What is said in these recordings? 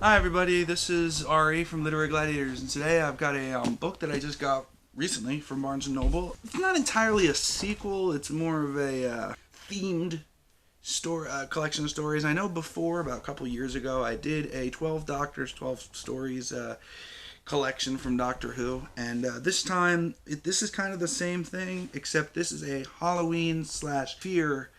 Hi everybody, this is Ari from Literary Gladiators, and today I've got a book that I just got recently from Barnes & Noble. It's not entirely a sequel, it's more of a themed story, collection of stories. I know before, about a couple years ago, I did a 12 Doctors, 12 Stories collection from Doctor Who, and this time, this is kind of the same thing, except this is a Halloween slash fear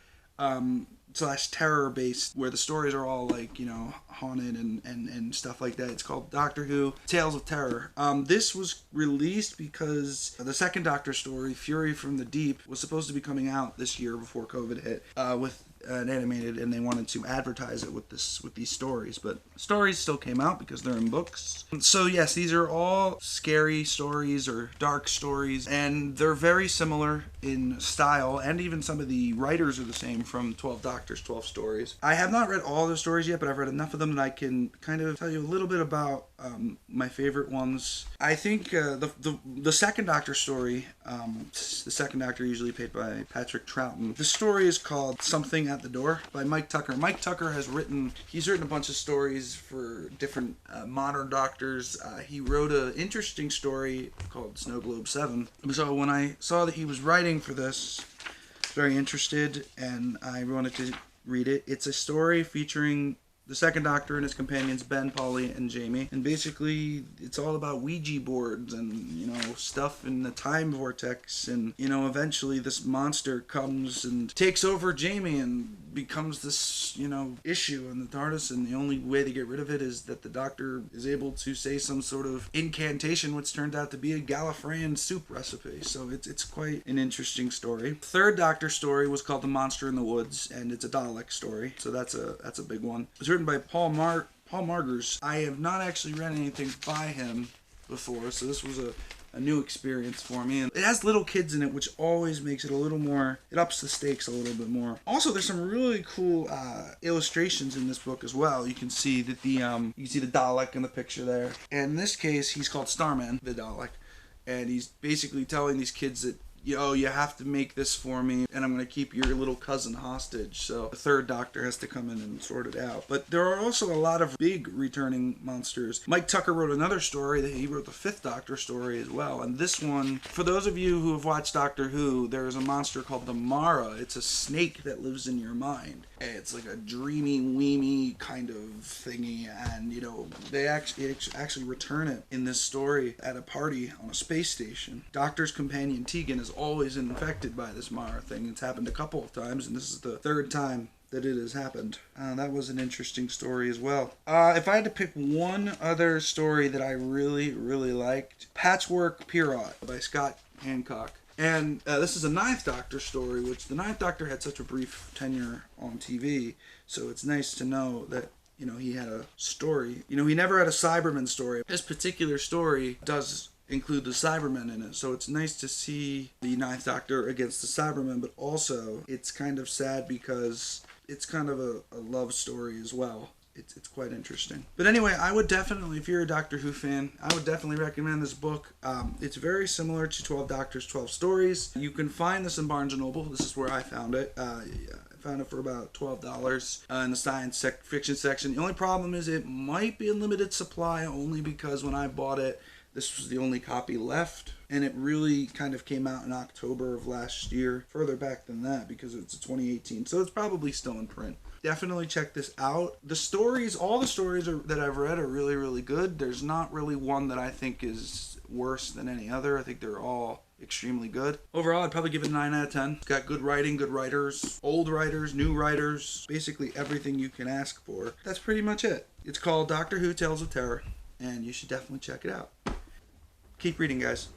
slash terror based, where the stories are all like, you know, haunted and stuff like that. It's called Doctor Who Tales of Terror. This was released because the second Doctor story, Fury from the Deep, was supposed to be coming out this year before COVID hit, with an animated, and they wanted to advertise it with these stories, but stories still came out because they're in books. So yes, these are all scary stories or dark stories, and they're very similar in style, and even some of the writers are the same from 12 Doctors, 12 Stories. I have not read all the stories yet, but I've read enough of them that I can kind of tell you a little bit about my favorite ones. I think the second Doctor story, the second Doctor, usually played by Patrick Troughton. The story is called Something at the Door by Mike Tucker. Mike Tucker he's written a bunch of stories for different modern Doctors. He wrote an interesting story called Snow Globe 7. So when I saw that he was writing for this, I was very interested, and I wanted to read it. It's a story featuring the second Doctor and his companions, Ben, Polly, and Jamie. And basically, it's all about Ouija boards and, you know, stuff in the time vortex. And, you know, eventually this monster comes and takes over Jamie and becomes this, you know, issue in the TARDIS. And the only way to get rid of it is that the Doctor is able to say some sort of incantation, which turned out to be a Gallifreyan soup recipe. So it's quite an interesting story. Third Doctor story was called The Monster in the Woods, and it's a Dalek story. So that's a big one. It was written by Paul Margers. I have not actually read anything by him before, so this was a new experience for me. And it has little kids in it, which always makes it a little more, it ups the stakes a little bit more. Also, there's some really cool illustrations in this book as well. You can see that you can see the Dalek in the picture there. And in this case, he's called Starman, the Dalek, and he's basically telling these kids that, you have to make this for me, and I'm going to keep your little cousin hostage. So the third Doctor has to come in and sort it out. But there are also a lot of big returning monsters. Mike Tucker wrote another story. He wrote the fifth Doctor story as well. And this one, for those of you who have watched Doctor Who, there is a monster called the Mara. It's a snake that lives in your mind. It's like a dreamy, weemy kind of thingy, and, you know, they actually return it in this story at a party on a space station. Doctor's companion Tegan is always infected by this Mara thing. It's happened a couple of times, and this is the third time that it has happened. That was an interesting story as well. If I had to pick one other story that I really, really liked, Patchwork Pirot by Scott Hancock. And this is a Ninth Doctor story, which the Ninth Doctor had such a brief tenure on TV, so it's nice to know that, you know, he had a story. You know, he never had a Cyberman story. This particular story does include the Cybermen in it, so it's nice to see the Ninth Doctor against the Cybermen, but also it's kind of sad because it's kind of a love story as well. It's quite interesting. But anyway, I would definitely, if you're a Doctor Who fan, I would definitely recommend this book. It's very similar to 12 Doctors, 12 Stories. You can find this in Barnes & Noble. This is where I found it. I found it for about $12 in the science fiction section. The only problem is it might be a limited supply, only because when I bought it, this was the only copy left, and it really kind of came out in October of last year, further back than that, because it's 2018, so it's probably still in print. Definitely check this out. The stories, all the stories that I've read are really, really good. There's not really one that I think is worse than any other. I think they're all extremely good. Overall, I'd probably give it a 9 out of 10. It's got good writing, good writers, old writers, new writers, basically everything you can ask for. That's pretty much it. It's called Doctor Who Tales of Terror, and you should definitely check it out. Keep reading, guys.